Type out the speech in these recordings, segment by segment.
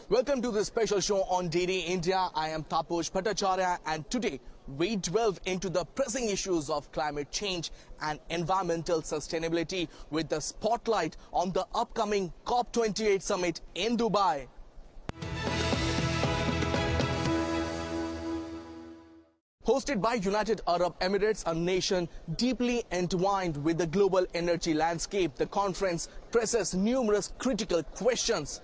Welcome to this special show on DD India. I am Taposh Bhattacharya, and today we delve into the pressing issues of climate change and environmental sustainability with the spotlight on the upcoming COP28 summit in Dubai. Hosted by United Arab Emirates, a nation deeply entwined with the global energy landscape, the conference presses numerous critical questions.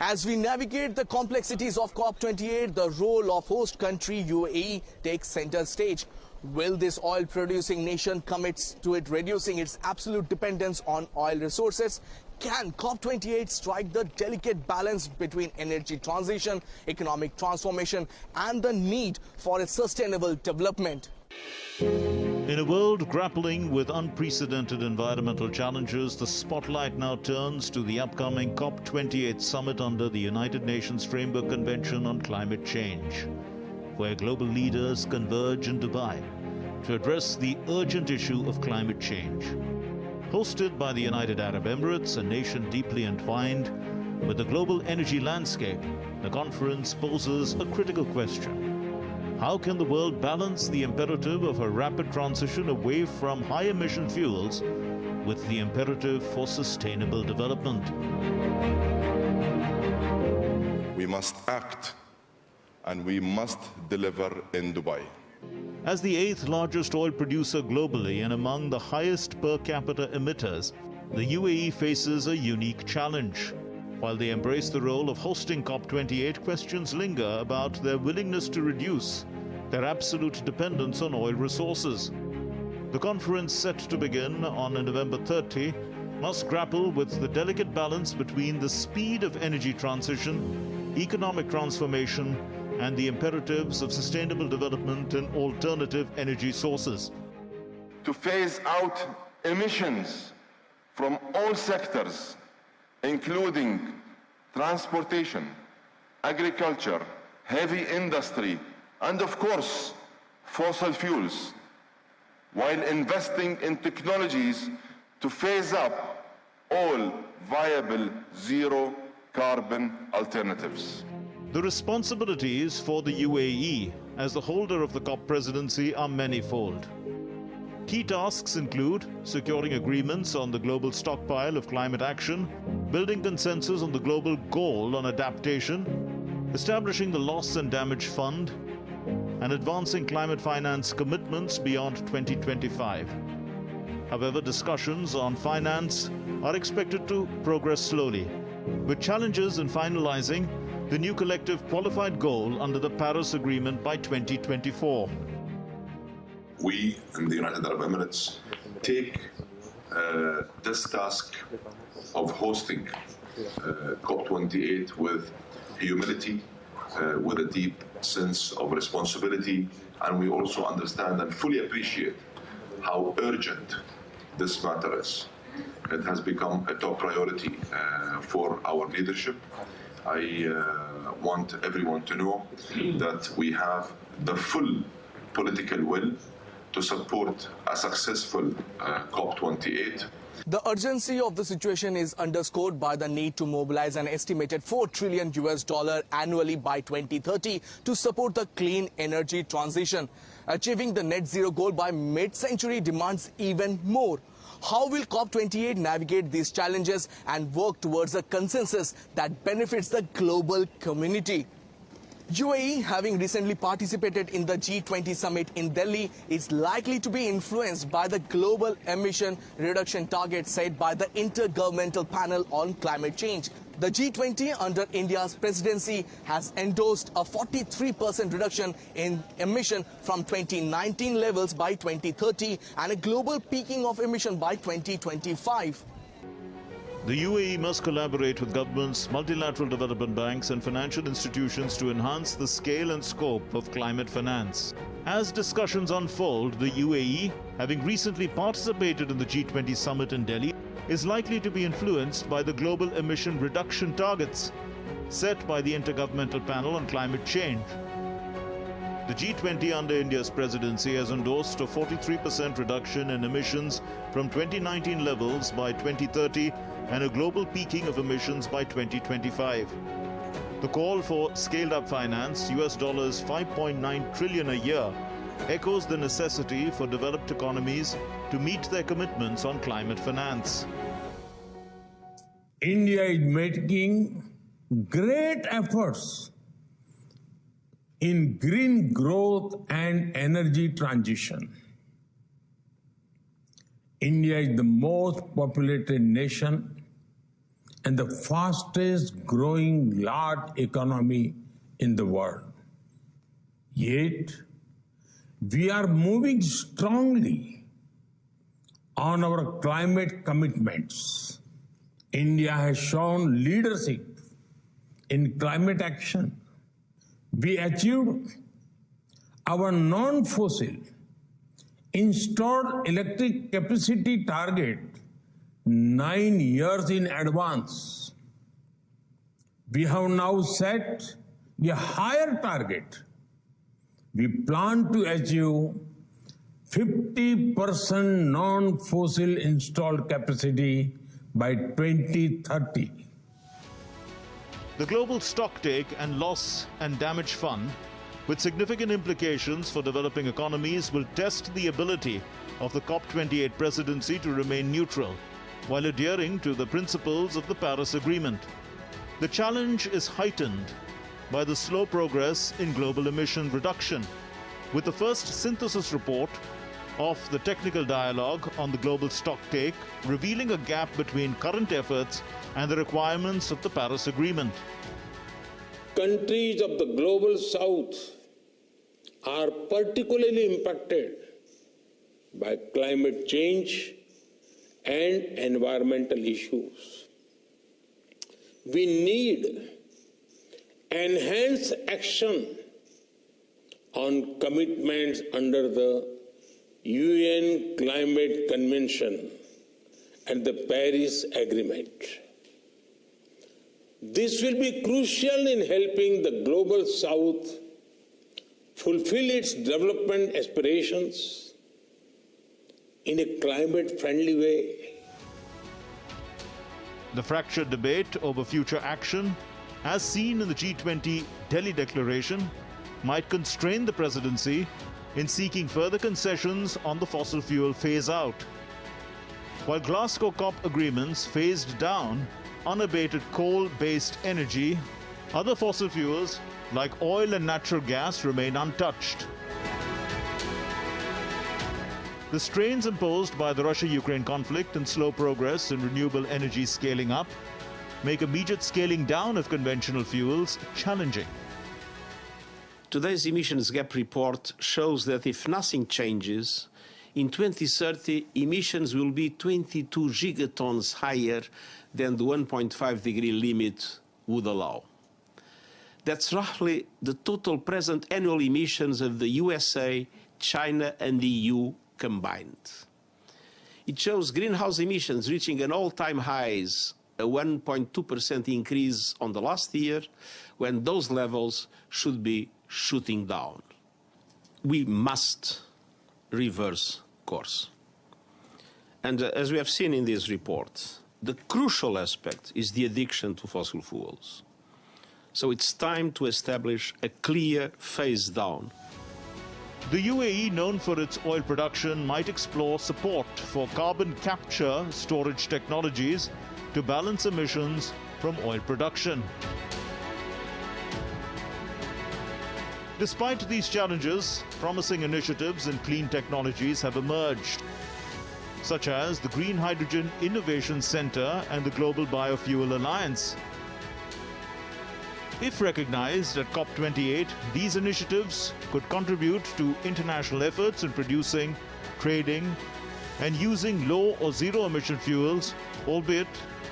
As we navigate the complexities of COP28, the role of host country UAE takes center stage. Will this oil-producing nation commit to it reducing its absolute dependence on oil resources? Can COP28 strike the delicate balance between energy transition, economic transformation, and the need for a sustainable development? In a world grappling with unprecedented environmental challenges, the spotlight now turns to the upcoming COP28 summit under the United Nations Framework Convention on Climate Change, where global leaders converge in Dubai to address the urgent issue of climate change. Hosted by the United Arab Emirates, a nation deeply entwined with the global energy landscape, the conference poses a critical question. How can the world balance the imperative of a rapid transition away from high-emission fuels with the imperative for sustainable development? We must act, and we must deliver in Dubai. As the 8th largest oil producer globally and among the highest per capita emitters, the UAE faces a unique challenge. While they embrace the role of hosting COP28, questions linger about their willingness to reduce their absolute dependence on oil resources. The conference, set to begin on November 30, must grapple with the delicate balance between the speed of energy transition, economic transformation, and the imperatives of sustainable development and alternative energy sources. To phase out emissions from all sectors, including transportation, agriculture, heavy industry, and of course, fossil fuels, while investing in technologies to phase up all viable zero-carbon alternatives. The responsibilities for the UAE as the holder of the COP presidency are manifold. Key tasks include securing agreements on the global stockpile of climate action, building consensus on the global goal on adaptation, establishing the Loss and Damage Fund, and advancing climate finance commitments beyond 2025. However, discussions on finance are expected to progress slowly, with challenges in finalizing the new collective qualified goal under the Paris Agreement by 2024. We in the United Arab Emirates take this task of hosting COP28 with humility, with a deep sense of responsibility, and we also understand and fully appreciate how urgent this matter is. It has become a top priority for our leadership. I want everyone to know that we have the full political will to support a successful COP28. The urgency of the situation is underscored by the need to mobilize an estimated $4 trillion annually by 2030 to support the clean energy transition. Achieving the net zero goal by mid-century demands even more. How will COP28 navigate these challenges and work towards a consensus that benefits the global community? UAE, having recently participated in the G20 summit in Delhi, is likely to be influenced by the global emission reduction targets set by the Intergovernmental Panel on Climate Change. The G20 under India's presidency has endorsed a 43% reduction in emission from 2019 levels by 2030 and a global peaking of emission by 2025. The UAE must collaborate with governments, multilateral development banks and financial institutions to enhance the scale and scope of climate finance. As discussions unfold, the UAE, having recently participated in the G20 summit in Delhi, is likely to be influenced by the global emission reduction targets set by the Intergovernmental Panel on Climate Change. The G20 under India's presidency has endorsed a 43% reduction in emissions from 2019 levels by 2030 and a global peaking of emissions by 2025. The call for scaled-up finance, US dollars 5.9 trillion a year, echoes the necessity for developed economies to meet their commitments on climate finance. India is making great efforts in green growth and energy transition. India is the most populated nation and the fastest growing large economy in the world. Yet, we are moving strongly on our climate commitments. India has shown leadership in climate action. We achieved our non-fossil installed electric capacity target 9 years in advance. We have now set a higher target. We plan to achieve 50% non-fossil installed capacity by 2030. The Global Stocktake and Loss and Damage Fund, with significant implications for developing economies, will test the ability of the COP28 presidency to remain neutral while adhering to the principles of the Paris Agreement. The challenge is heightened by the slow progress in global emission reduction, with the first synthesis report of the technical dialogue on the Global Stocktake revealing a gap between current efforts and the requirements of the Paris Agreement. Countries of the Global South are particularly impacted by climate change and environmental issues. We need enhanced action on commitments under the UN Climate Convention and the Paris Agreement. This will be crucial in helping the Global South fulfill its development aspirations in a climate-friendly way. The fractured debate over future action, as seen in the G20 Delhi Declaration, might constrain the presidency in seeking further concessions on the fossil fuel phase-out. While Glasgow COP agreements phased down unabated coal-based energy, other fossil fuels like oil and natural gas remain untouched. The strains imposed by the Russia-Ukraine conflict and slow progress in renewable energy scaling up make immediate scaling down of conventional fuels challenging. Today's emissions gap report shows that if nothing changes, in 2030 emissions will be 22 gigatons higher than the 1.5 degree limit would allow. That's roughly the total present annual emissions of the USA, China and the EU combined. It shows greenhouse emissions reaching an all-time highs, a 1.2% increase on the last year, when those levels should be shooting down. We must reverse course. And as we have seen in this report, the crucial aspect is the addiction to fossil fuels. So it's time to establish a clear phase down. The UAE, known for its oil production, might explore support for carbon capture storage technologies to balance emissions from oil production. Despite these challenges, promising initiatives in clean technologies have emerged, such as the Green Hydrogen Innovation Center and the Global Biofuel Alliance. If recognized at COP28, these initiatives could contribute to international efforts in producing, trading, and using low or zero emission fuels, albeit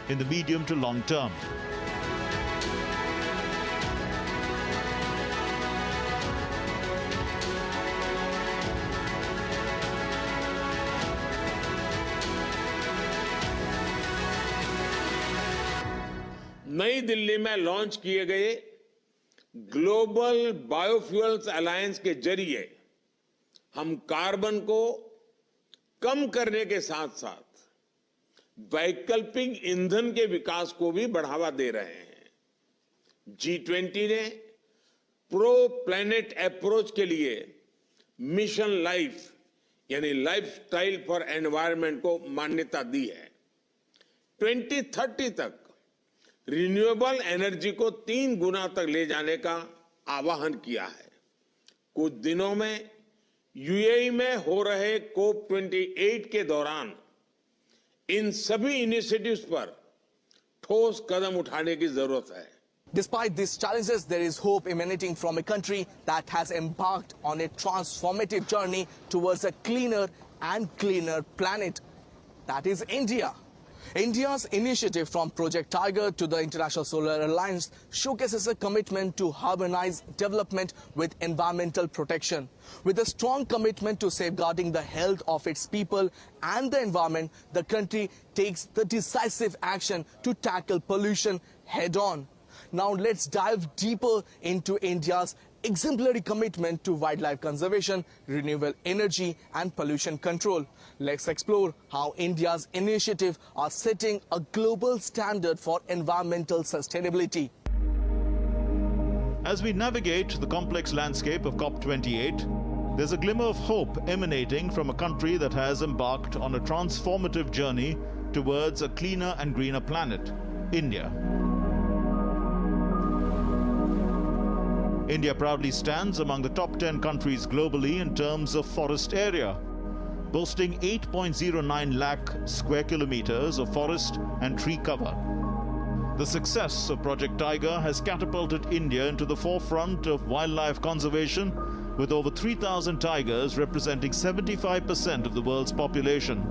in the medium to long term. नई दिल्ली में launch किए गए global biofuels alliance के जरिए हम carbon को कम करने के साथ साथ वैकल्पिक ईंधन के विकास को भी बढ़ावा दे रहे हैं। G20 ने प्रो प्लैनेट अप्रोच के लिए मिशन लाइफ यानी लाइफस्टाइल फॉर एनवायरनमेंट को मान्यता दी है। 2030 तक रिन्यूएबल एनर्जी को 3 गुना तक ले जाने का आह्वान किया है। कुछ दिनों में यूएई में हो रहे COP28 के दौरान इन सभी इनिशिएटिव्स पर ठोस कदम उठाने की जरूरत है। Despite these challenges, there is hope emanating from a country that has embarked on a transformative journey towards a cleaner and cleaner planet. That is India. India's initiative from Project Tiger to the International Solar Alliance showcases a commitment to harmonize development with environmental protection. With a strong commitment to safeguarding the health of its people and the environment, the country takes the decisive action to tackle pollution head-on. Now let's dive deeper into India's exemplary commitment to wildlife conservation, renewable energy and pollution control. Let's explore how India's initiatives are setting a global standard for environmental sustainability. As we navigate the complex landscape of COP28, there's a glimmer of hope emanating from a country that has embarked on a transformative journey towards a cleaner and greener planet, India. India proudly stands among the top 10 countries globally in terms of forest area, boasting 8.09 lakh square kilometers of forest and tree cover. The success of Project Tiger has catapulted India into the forefront of wildlife conservation, with over 3,000 tigers representing 75% of the world's population.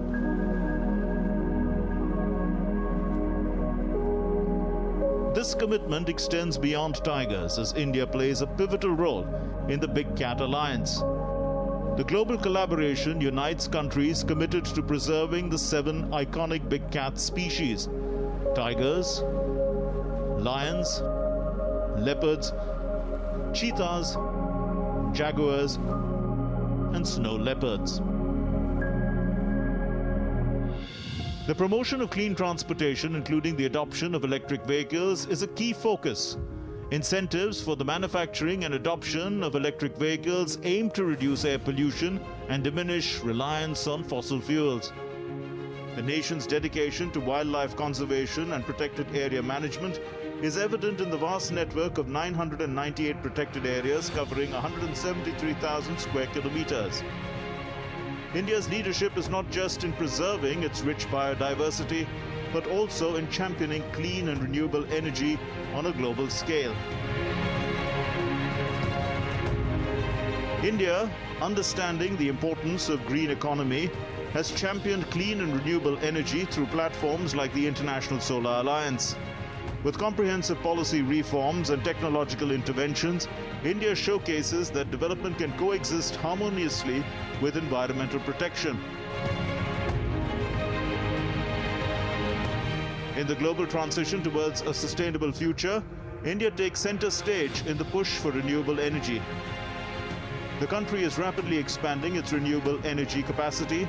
This commitment extends beyond tigers as India plays a pivotal role in the Big Cat Alliance. The global collaboration unites countries committed to preserving the 7 iconic big cat species: tigers, lions, leopards, cheetahs, jaguars, and snow leopards. The promotion of clean transportation, including the adoption of electric vehicles, is a key focus. Incentives for the manufacturing and adoption of electric vehicles aim to reduce air pollution and diminish reliance on fossil fuels. The nation's dedication to wildlife conservation and protected area management is evident in the vast network of 998 protected areas covering 173,000 square kilometers. India's leadership is not just in preserving its rich biodiversity, but also in championing clean and renewable energy on a global scale. India, understanding the importance of green economy, has championed clean and renewable energy through platforms like the International Solar Alliance. With comprehensive policy reforms and technological interventions, India showcases that development can coexist harmoniously with environmental protection. In the global transition towards a sustainable future, India takes center stage in the push for renewable energy. The country is rapidly expanding its renewable energy capacity,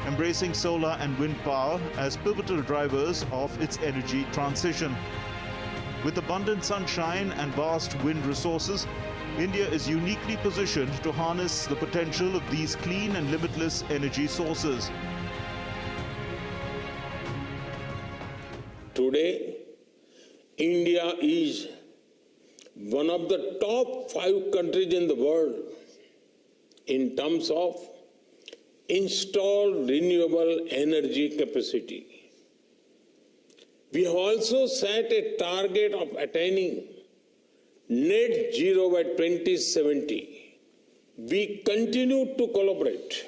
embracing solar and wind power as pivotal drivers of its energy transition. With abundant sunshine and vast wind resources, India is uniquely positioned to harness the potential of these clean and limitless energy sources. Today, India is one of the top 5 countries in the world in terms of installed renewable energy capacity. We have also set a target of attaining net zero by 2070. We continue to collaborate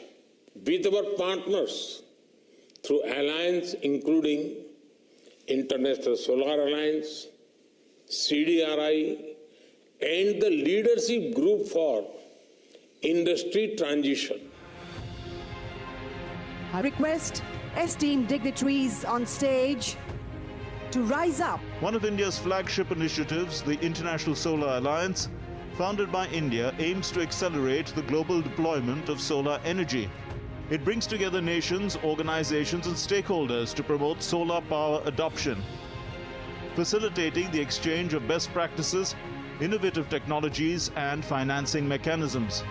with our partners through alliances including International Solar Alliance, CDRI, and the Leadership Group for Industry Transition. I request esteemed dignitaries on stage to rise up. One of India's flagship initiatives, the International Solar Alliance, founded by India, aims to accelerate the global deployment of solar energy. It brings together nations, organizations and stakeholders to promote solar power adoption, facilitating the exchange of best practices, innovative technologies and financing mechanisms.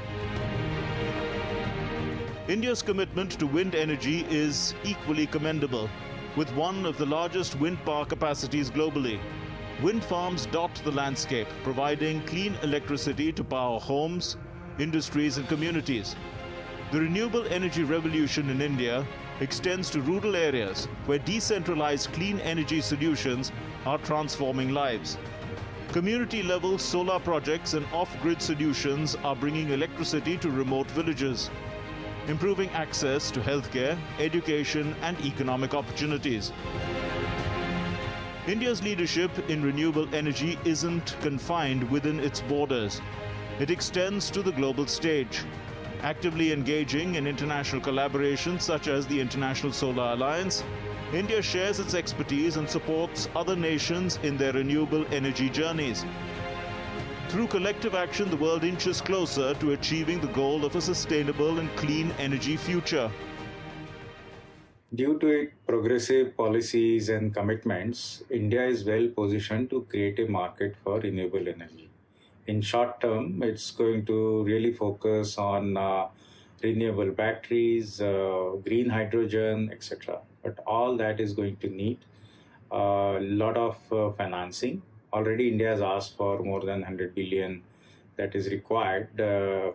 India's commitment to wind energy is equally commendable, with one of the largest wind power capacities globally. Wind farms dot the landscape, providing clean electricity to power homes, industries and communities. The renewable energy revolution in India extends to rural areas where decentralized clean energy solutions are transforming lives. Community-level solar projects and off-grid solutions are bringing electricity to remote villages, improving access to healthcare, education and economic opportunities. India's leadership in renewable energy isn't confined within its borders. It extends to the global stage, actively engaging in international collaborations such as the International Solar Alliance. India shares its expertise and supports other nations in their renewable energy journeys. Through collective action, the world inches closer to achieving the goal of a sustainable and clean energy future. Due to its progressive policies and commitments, India is well positioned to create a market for renewable energy. In short term, it's going to really focus on renewable batteries, green hydrogen, etc. But all that is going to need a lot of financing. Already India has asked for more than 100 billion that is required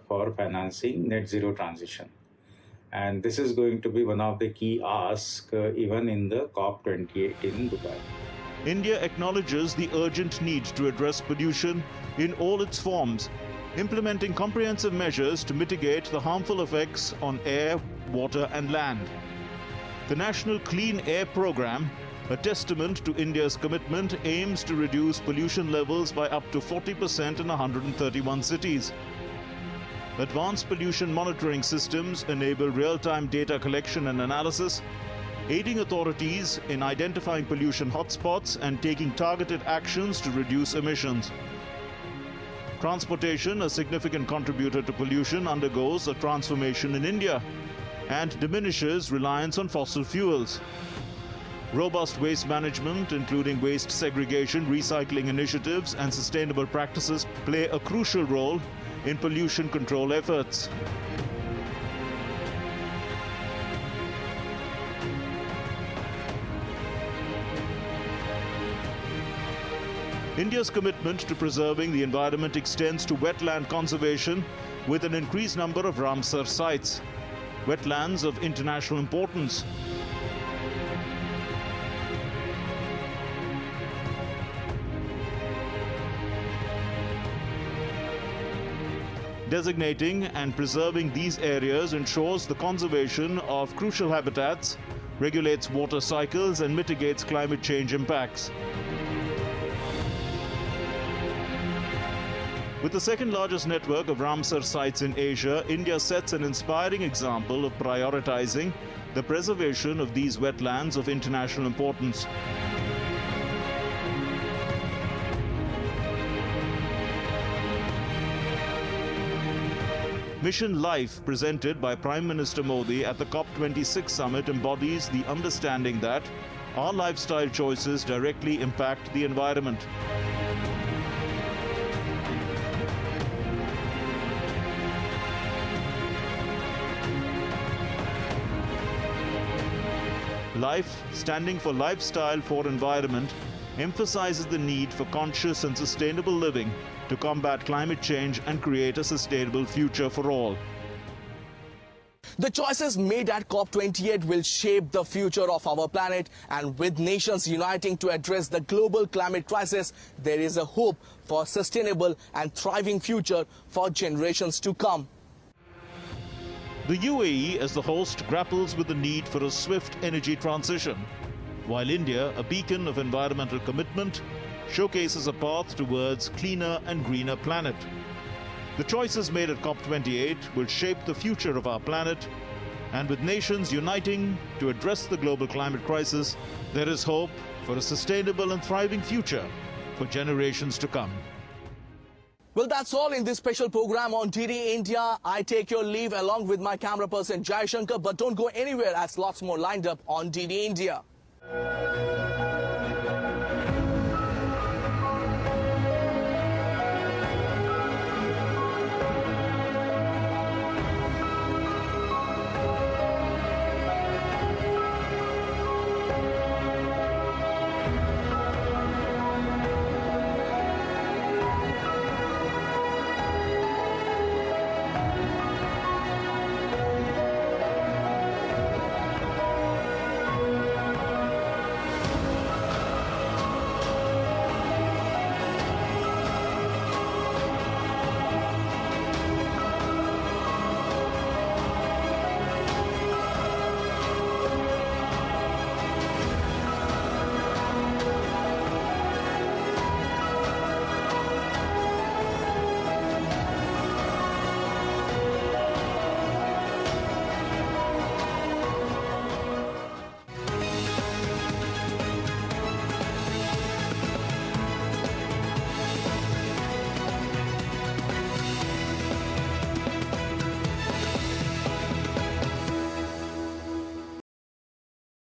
for financing net zero transition. And this is going to be one of the key asks even in the COP28 in Dubai. India acknowledges the urgent need to address pollution in all its forms, implementing comprehensive measures to mitigate the harmful effects on air, water and land. The National Clean Air Programme, a testament to India's commitment, aims to reduce pollution levels by up to 40% in 131 cities. Advanced pollution monitoring systems enable real-time data collection and analysis, aiding authorities in identifying pollution hotspots and taking targeted actions to reduce emissions. Transportation, a significant contributor to pollution, undergoes a transformation in India and diminishes reliance on fossil fuels. Robust waste management, including waste segregation, recycling initiatives and sustainable practices, play a crucial role in pollution control efforts. India's commitment to preserving the environment extends to wetland conservation with an increased number of Ramsar sites, wetlands of international importance. Designating and preserving these areas ensures the conservation of crucial habitats, regulates water cycles and mitigates climate change impacts. With the second largest network of Ramsar sites in Asia, India sets an inspiring example of prioritizing the preservation of these wetlands of international importance. Mission Life, presented by Prime Minister Modi at the COP26 summit, embodies the understanding that our lifestyle choices directly impact the environment. Life, standing for Lifestyle for Environment, emphasizes the need for conscious and sustainable living to combat climate change and create a sustainable future for all. The choices made at COP28 will shape the future of our planet, and with nations uniting to address the global climate crisis, there is a hope for a sustainable and thriving future for generations to come. The UAE, as the host, grapples with the need for a swift energy transition. while India, a beacon of environmental commitment, showcases a path towards cleaner and greener planet. The choices made at COP28 will shape the future of our planet, and with nations uniting to address the global climate crisis, there is hope for a sustainable and thriving future for generations to come. Well, that's all in this special program on DD India. I take your leave along with my camera person Jai Shankar, but don't go anywhere as lots more lined up on DD India.